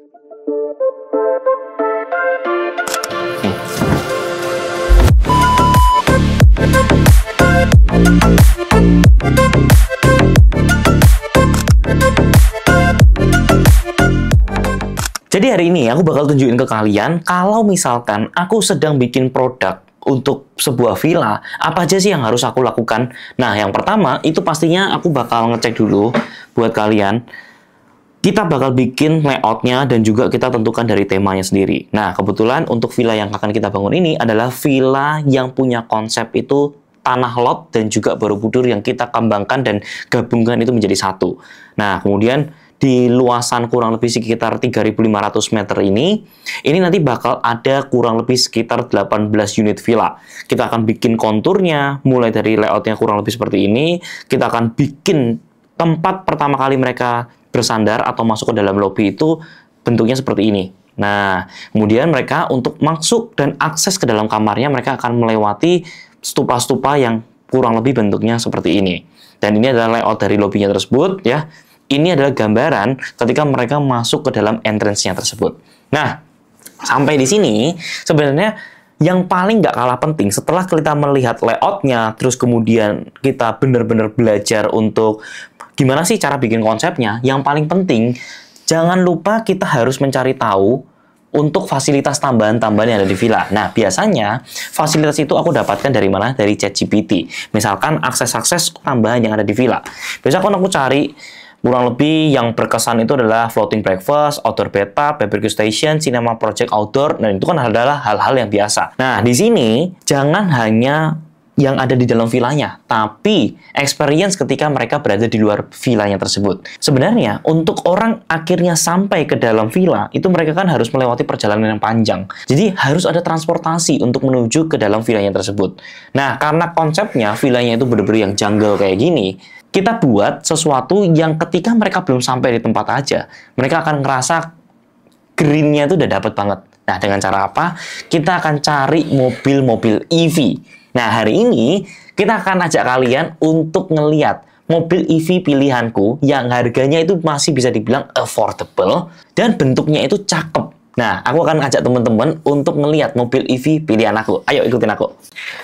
Jadi hari ini aku bakal tunjukin ke kalian kalau misalkan aku sedang bikin produk untuk sebuah villa, apa aja sih yang harus aku lakukan? Nah, yang pertama itu pastinya aku bakal ngecek dulu buat kalian. Kita bakal bikin layoutnya dan juga kita tentukan dari temanya sendiri. Nah, kebetulan untuk villa yang akan kita bangun ini adalah villa yang punya konsep itu tanah lot dan juga Borobudur yang kita kembangkan dan gabungkan itu menjadi satu. Nah, kemudian di luasan kurang lebih sekitar 3.500 meter ini nanti bakal ada kurang lebih sekitar 18 unit villa. Kita akan bikin konturnya, mulai dari layoutnya kurang lebih seperti ini. Kita akan bikin tempat pertama kali mereka bersandar atau masuk ke dalam lobby itu bentuknya seperti ini. Nah, kemudian mereka untuk masuk dan akses ke dalam kamarnya, mereka akan melewati stupa-stupa yang kurang lebih bentuknya seperti ini. Dan ini adalah layout dari lobbynya tersebut, ya. Ini adalah gambaran ketika mereka masuk ke dalam entrance-nya tersebut. Nah, sampai di sini sebenarnya yang paling nggak kalah penting setelah kita melihat layout-nya, terus kemudian kita benar-benar belajar untuk gimana sih cara bikin konsepnya, yang paling penting jangan lupa kita harus mencari tahu untuk fasilitas tambahan-tambahan yang ada di villa. Nah, biasanya fasilitas itu aku dapatkan dari mana? Dari ChatGPT. Misalkan akses-akses tambahan yang ada di villa. Biasanya aku cari kurang lebih yang berkesan itu adalah floating breakfast, outdoor bathtub, barbecue station, cinema project outdoor. Nah, itu kan adalah hal-hal yang biasa. Nah, di sini jangan hanya yang ada di dalam villanya, tapi experience ketika mereka berada di luar villanya tersebut. Sebenarnya, untuk orang akhirnya sampai ke dalam villa, itu mereka kan harus melewati perjalanan yang panjang. Jadi, harus ada transportasi untuk menuju ke dalam villanya tersebut. Nah, karena konsepnya villanya itu benar-benar yang jungle kayak gini, kita buat sesuatu yang ketika mereka belum sampai di tempat aja, mereka akan ngerasa green-nya itu udah dapet banget. Nah, dengan cara apa? Kita akan cari mobil-mobil EV. Nah, hari ini kita akan ajak kalian untuk ngeliat mobil EV pilihanku yang harganya itu masih bisa dibilang affordable dan bentuknya itu cakep. Nah, aku akan ajak teman-teman untuk ngeliat mobil EV pilihan aku. Ayo ikutin aku.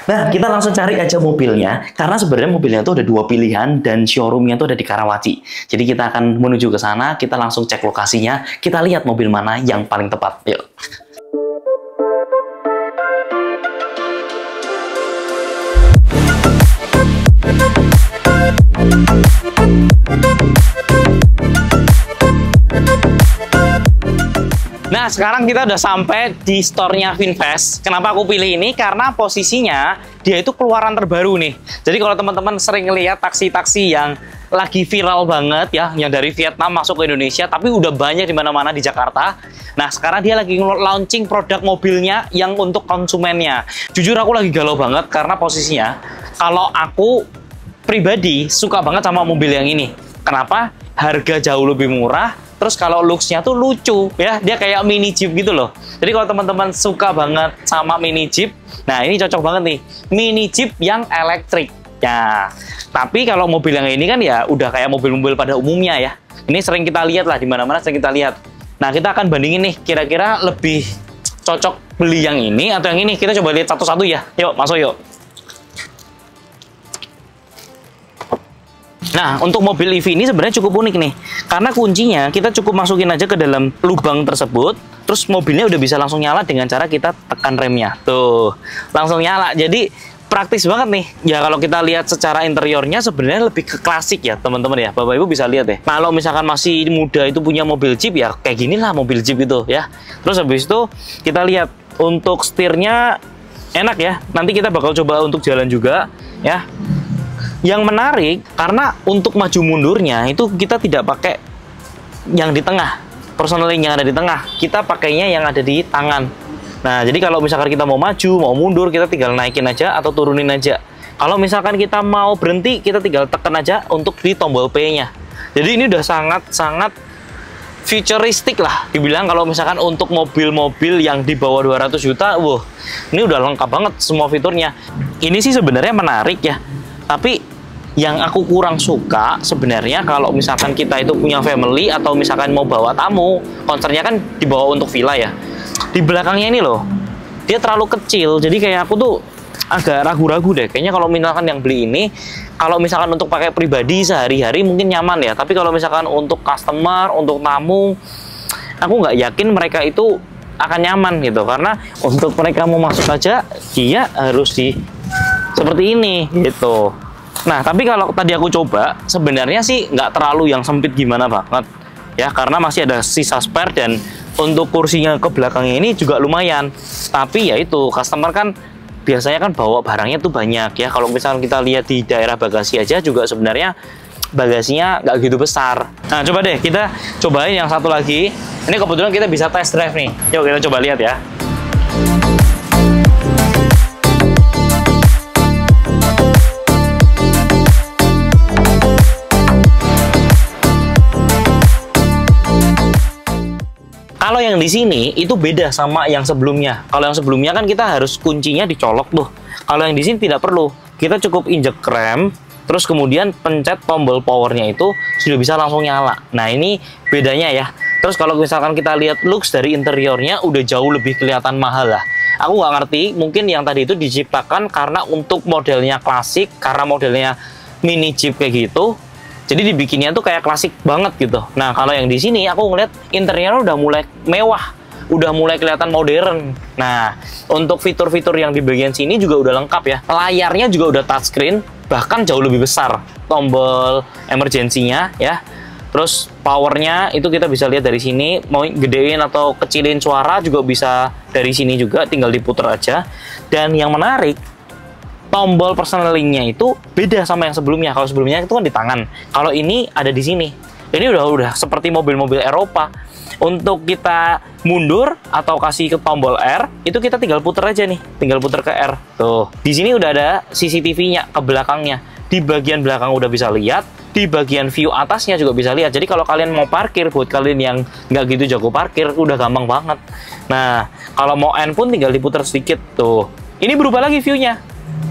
Nah, kita langsung cari aja mobilnya, karena sebenarnya mobilnya itu ada dua pilihan dan showroomnya itu ada di Karawaci. Jadi kita akan menuju ke sana, kita langsung cek lokasinya, kita lihat mobil mana yang paling tepat. Yuk. Nah, sekarang kita udah sampai di store-nya Vinfast. Kenapa aku pilih ini? Karena posisinya dia itu keluaran terbaru nih. Jadi kalau teman-teman sering lihat taksi-taksi yang lagi viral banget ya, yang dari Vietnam masuk ke Indonesia, tapi udah banyak di mana-mana di Jakarta. Nah, sekarang dia lagi launching produk mobilnya yang untuk konsumennya. Jujur aku lagi galau banget karena posisinya, kalau aku pribadi suka banget sama mobil yang ini. Kenapa? Harga jauh lebih murah. Terus kalau looks-nya tuh lucu ya, dia kayak mini Jeep gitu loh. Jadi kalau teman-teman suka banget sama mini Jeep, nah ini cocok banget nih, mini Jeep yang elektrik. Ya, tapi kalau mobil yang ini kan ya udah kayak mobil-mobil pada umumnya ya. Ini sering kita lihat lah, di mana-mana sering kita lihat. Nah, kita akan bandingin nih, kira-kira lebih cocok beli yang ini atau yang ini. Kita coba lihat satu-satu ya. Yuk, masuk yuk. Nah, untuk mobil EV ini sebenarnya cukup unik nih. Karena kuncinya kita cukup masukin aja ke dalam lubang tersebut, terus mobilnya udah bisa langsung nyala dengan cara kita tekan remnya. Tuh, langsung nyala. Jadi praktis banget nih. Ya kalau kita lihat secara interiornya sebenarnya lebih ke klasik ya, teman-teman ya. Bapak Ibu bisa lihat deh. Kalau misalkan masih muda itu punya mobil Jeep ya kayak gini lah mobil Jeep itu ya. Terus habis itu kita lihat untuk setirnya enak ya. Nanti kita bakal coba untuk jalan juga ya. Yang menarik, karena untuk maju mundurnya itu kita tidak pakai yang di tengah, personaling yang ada di tengah. Kita pakainya yang ada di tangan. Nah, jadi kalau misalkan kita mau maju, mau mundur, kita tinggal naikin aja atau turunin aja. Kalau misalkan kita mau berhenti, kita tinggal tekan aja untuk di tombol P-nya. Jadi ini udah sangat-sangat futuristik lah. Dibilang kalau misalkan untuk mobil-mobil yang di bawah 200 juta, wah, ini udah lengkap banget semua fiturnya. Ini sih sebenarnya menarik ya. Tapi yang aku kurang suka sebenarnya kalau misalkan kita itu punya family atau misalkan mau bawa tamu, konsernya kan dibawa untuk villa ya. Di belakangnya ini loh, dia terlalu kecil, jadi kayak aku tuh agak ragu-ragu deh. Kayaknya kalau misalkan yang beli ini, kalau misalkan untuk pakai pribadi sehari-hari mungkin nyaman ya. Tapi kalau misalkan untuk customer, untuk tamu, aku nggak yakin mereka itu akan nyaman gitu. Karena untuk mereka mau masuk aja, dia harus seperti ini gitu. Nah, tapi kalau tadi aku coba, sebenarnya sih nggak terlalu yang sempit gimana banget ya, karena masih ada sisa spare dan untuk kursinya ke belakangnya ini juga lumayan. Tapi ya itu, customer kan biasanya kan bawa barangnya tuh banyak ya. Kalau misalnya kita lihat di daerah bagasi aja juga sebenarnya bagasinya nggak gitu besar. Nah, coba deh kita cobain yang satu lagi. Ini kebetulan kita bisa test drive nih. Yuk kita coba lihat ya. Kalau yang di sini itu beda sama yang sebelumnya. Kalau yang sebelumnya kan kita harus kuncinya dicolok tuh. Kalau yang di sini tidak perlu. Kita cukup injek rem, terus kemudian pencet tombol powernya itu sudah bisa langsung nyala. Nah, ini bedanya ya. Terus kalau misalkan kita lihat looks dari interiornya udah jauh lebih kelihatan mahal lah. Aku nggak ngerti, mungkin yang tadi itu diciptakan karena untuk modelnya klasik, karena modelnya mini Jeep kayak gitu. Jadi dibikinnya tuh kayak klasik banget gitu. Nah, kalau yang di sini aku ngeliat interiornya udah mulai mewah, udah mulai kelihatan modern. Nah, untuk fitur-fitur yang di bagian sini juga udah lengkap ya. Layarnya juga udah touchscreen, bahkan jauh lebih besar. Tombol emergency-nya ya. Terus powernya itu kita bisa lihat dari sini. Mau gedein atau kecilin suara juga bisa dari sini juga, tinggal diputar aja. Dan yang menarik, tombol personalingnya itu beda sama yang sebelumnya. Kalau sebelumnya itu kan di tangan. Kalau ini ada di sini. Ini udah seperti mobil-mobil Eropa. Untuk kita mundur atau kasih ke tombol R, itu kita tinggal puter aja nih. Tinggal puter ke R. Tuh. Di sini udah ada CCTV-nya ke belakangnya. Di bagian belakang udah bisa lihat. Di bagian view atasnya juga bisa lihat. Jadi kalau kalian mau parkir, buat kalian yang nggak gitu jago parkir, udah gampang banget. Nah, kalau mau N pun tinggal diputer sedikit. Tuh. Ini berubah lagi view-nya.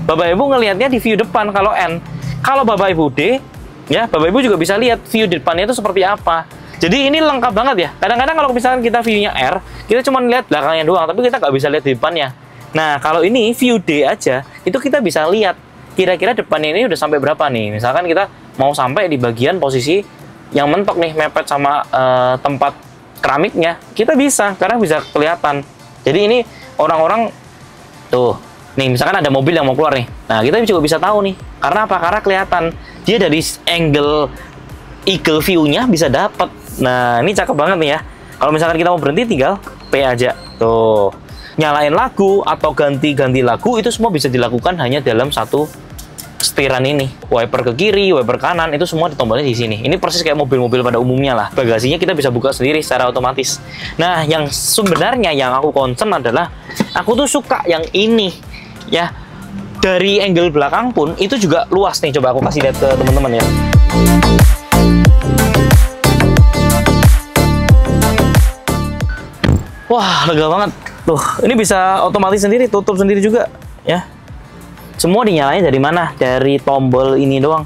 Bapak Ibu ngelihatnya di view depan kalau N. Kalau Bapak Ibu D, ya Bapak Ibu juga bisa lihat view depannya itu seperti apa. Jadi ini lengkap banget ya. Kadang-kadang kalau misalkan kita view-nya R, kita cuma lihat belakangnya doang, tapi kita nggak bisa lihat di depannya. Nah, kalau ini view D aja, itu kita bisa lihat kira-kira depannya ini udah sampai berapa nih. Misalkan kita mau sampai di bagian posisi yang mentok nih, mepet sama tempat keramiknya, kita bisa, karena bisa kelihatan. Jadi ini orang-orang tuh. Nih, misalkan ada mobil yang mau keluar nih. Nah, kita juga bisa tahu nih. Karena apa? Karena kelihatan. Dia dari angle eagle view-nya bisa dapat. Nah, ini cakep banget nih ya. Kalau misalkan kita mau berhenti, tinggal P aja. Tuh. Nyalain lagu atau ganti-ganti lagu, itu semua bisa dilakukan hanya dalam satu setiran ini. Wiper ke kiri, wiper kanan, itu semua ditombolnya di sini. Ini persis kayak mobil-mobil pada umumnya lah. Bagasinya kita bisa buka sendiri secara otomatis. Nah, yang sebenarnya yang aku concern adalah, aku tuh suka yang ini. Ya, dari angle belakang pun itu juga luas nih. Coba aku kasih lihat ke teman-teman ya. Wah, lega banget. Tuh, ini bisa otomatis sendiri, tutup sendiri juga ya. Semua dinyalain dari mana? Dari tombol ini doang.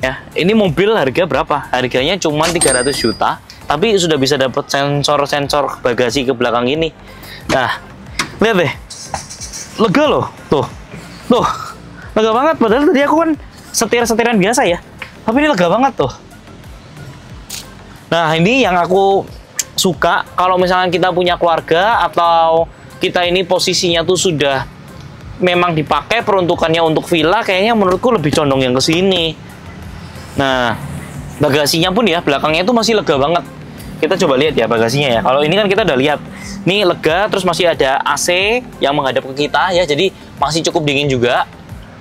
Ya, ini mobil harga berapa? Harganya cuma 300 juta, tapi sudah bisa dapat sensor-sensor bagasi ke belakang ini. Nah, lihat deh. Lega loh, tuh, lega banget. Padahal tadi aku kan setir-setiran biasa ya, tapi ini lega banget tuh. Nah, ini yang aku suka. Kalau misalnya kita punya keluarga atau kita ini posisinya tuh sudah memang dipakai peruntukannya untuk villa, kayaknya menurutku lebih condong yang ke sini. Nah, bagasinya pun ya belakangnya itu masih lega banget. Kita coba lihat ya bagasinya ya. Kalau ini kan kita udah lihat. Nih lega, terus masih ada AC yang menghadap ke kita ya. Jadi masih cukup dingin juga.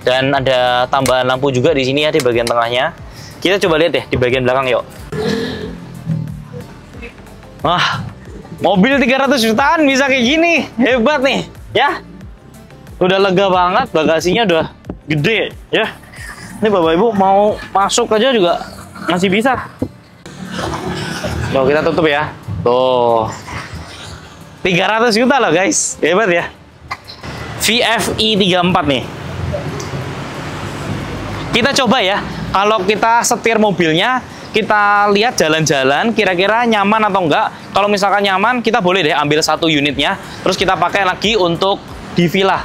Dan ada tambahan lampu juga di sini ya di bagian tengahnya. Kita coba lihat deh di bagian belakang yuk. Wah, mobil 300 jutaan bisa kayak gini. Hebat nih, ya. Udah lega banget, bagasinya udah gede ya. Ini Bapak Ibu mau masuk aja juga masih bisa. Tuh, kita tutup ya. Tuh. 300 juta loh guys. Hebat ya. VFI 34 nih. Kita coba ya. Kalau kita setir mobilnya, kita lihat jalan-jalan kira-kira nyaman atau enggak. Kalau misalkan nyaman, kita boleh deh ambil satu unitnya, terus kita pakai lagi untuk di villa.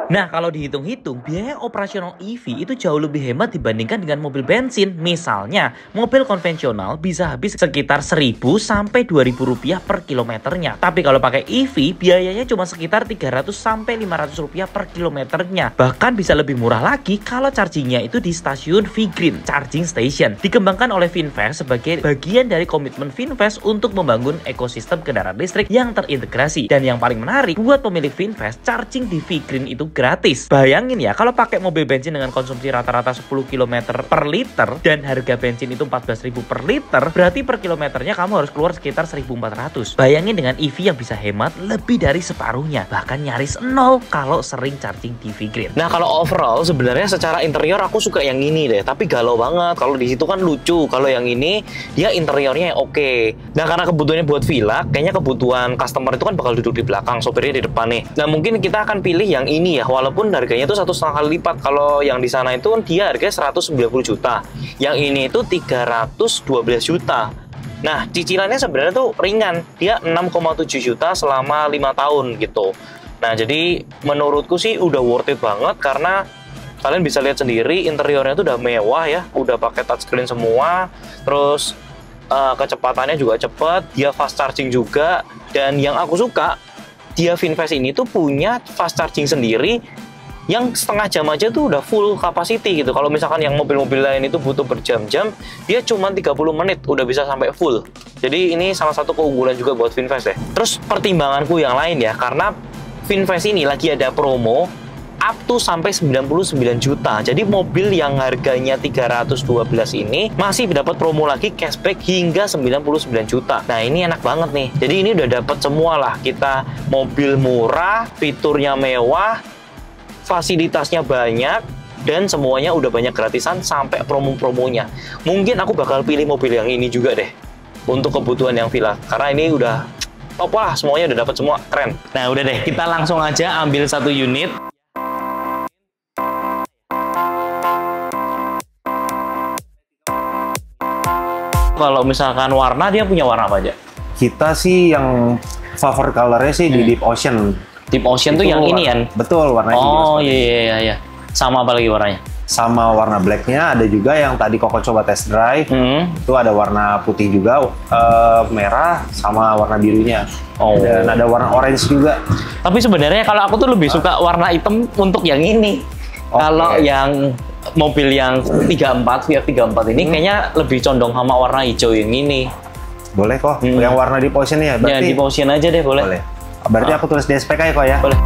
Nah, kalau dihitung-hitung, biaya operasional EV itu jauh lebih hemat dibandingkan dengan mobil bensin. Misalnya, mobil konvensional bisa habis sekitar 1.000 sampai 2.000 rupiah per kilometernya. Tapi kalau pakai EV, biayanya cuma sekitar 300 sampai 500 rupiah per kilometernya. Bahkan bisa lebih murah lagi kalau chargingnya itu di stasiun V-Green Charging Station. Dikembangkan oleh Finfast sebagai bagian dari komitmen Finfast untuk membangun ekosistem kendaraan listrik yang terintegrasi. Dan yang paling menarik, buat pemilik Finfast, charging di V-Green itu gratis. Bayangin ya, kalau pakai mobil bensin dengan konsumsi rata-rata 10 km per liter dan harga bensin itu 14.000 per liter, berarti per kilometernya kamu harus keluar sekitar 1.400. Bayangin dengan EV yang bisa hemat lebih dari separuhnya, bahkan nyaris nol kalau sering charging di V-Green. Nah, kalau overall sebenarnya secara interior aku suka yang ini deh, tapi galau banget. Kalau di situ kan lucu, kalau yang ini dia interiornya yang oke. Nah, karena kebutuhannya buat villa, kayaknya kebutuhan customer itu kan bakal duduk di belakang, sopirnya di depan nih. Nah, mungkin kita akan pilih yang ini ya, walaupun harganya itu 1,5 kali lipat. Kalau yang di sana itu dia harganya 190 juta. Yang ini itu 312 juta. Nah, cicilannya sebenarnya tuh ringan. Dia 6,7 juta selama 5 tahun gitu. Nah, jadi menurutku sih udah worth it banget karena kalian bisa lihat sendiri interiornya tuh udah mewah ya, udah pakai touchscreen semua. Terus kecepatannya juga cepet, dia fast charging juga. Dan yang aku suka, dia Finfast ini tuh punya fast charging sendiri yang setengah jam aja tuh udah full capacity gitu. Kalau misalkan yang mobil-mobil lain itu butuh berjam-jam, dia cuma 30 menit udah bisa sampai full. Jadi ini salah satu keunggulan juga buat Finfast ya. Terus pertimbanganku yang lain ya, karena Finfast ini lagi ada promo up to sampai 99 juta. Jadi mobil yang harganya 312 ini masih dapat promo lagi cashback hingga 99 juta. Nah, ini enak banget nih. Jadi ini udah dapat semua lah. Kita mobil murah, fiturnya mewah, fasilitasnya banyak, dan semuanya udah banyak gratisan sampai promo-promonya. Mungkin aku bakal pilih mobil yang ini juga deh untuk kebutuhan yang villa. Karena ini udah top lah, semuanya udah dapat semua, keren. Nah, udah deh, kita langsung aja ambil satu unit. Kalau misalkan warna, dia punya warna apa aja? Kita sih yang favorit colornya sih di Deep Ocean. Deep Ocean itu yang ini kan? Betul, warnanya. Oh iya. Sama apa lagi warnanya? Sama warna blacknya, ada juga yang tadi Koko coba test drive. Itu ada warna putih juga, merah, sama warna birunya. Dan ada warna orange juga. Tapi sebenarnya kalau aku tuh lebih suka warna hitam untuk yang ini. Kalau yang mobil yang 34, Fiat 34 ini kayaknya lebih condong sama warna hijau yang ini. Boleh kok, yang warna Deep Ocean ya? Berarti, ya, Deep Ocean aja deh, boleh. Berarti aku tulis di SPK ya kok ya? Boleh.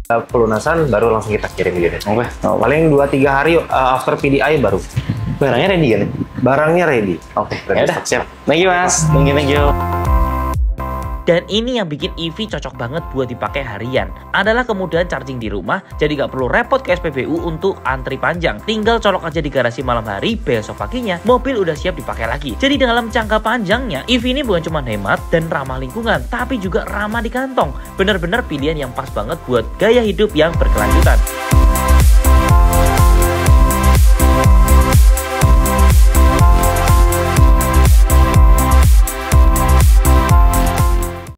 Pelunasan baru langsung kita kirim unit. Oke. Paling 2-3 hari after PDI baru. Barangnya ready kan? Barangnya ready. Oke. Ya udah, siap. Thank you Mas. Thank you. Dan ini yang bikin EV cocok banget buat dipakai harian. Adalah kemudahan charging di rumah, jadi nggak perlu repot ke SPBU untuk antri panjang. Tinggal colok aja di garasi malam hari, besok paginya mobil udah siap dipakai lagi. Jadi dalam jangka panjangnya, EV ini bukan cuma hemat dan ramah lingkungan, tapi juga ramah di kantong. Bener-bener pilihan yang pas banget buat gaya hidup yang berkelanjutan.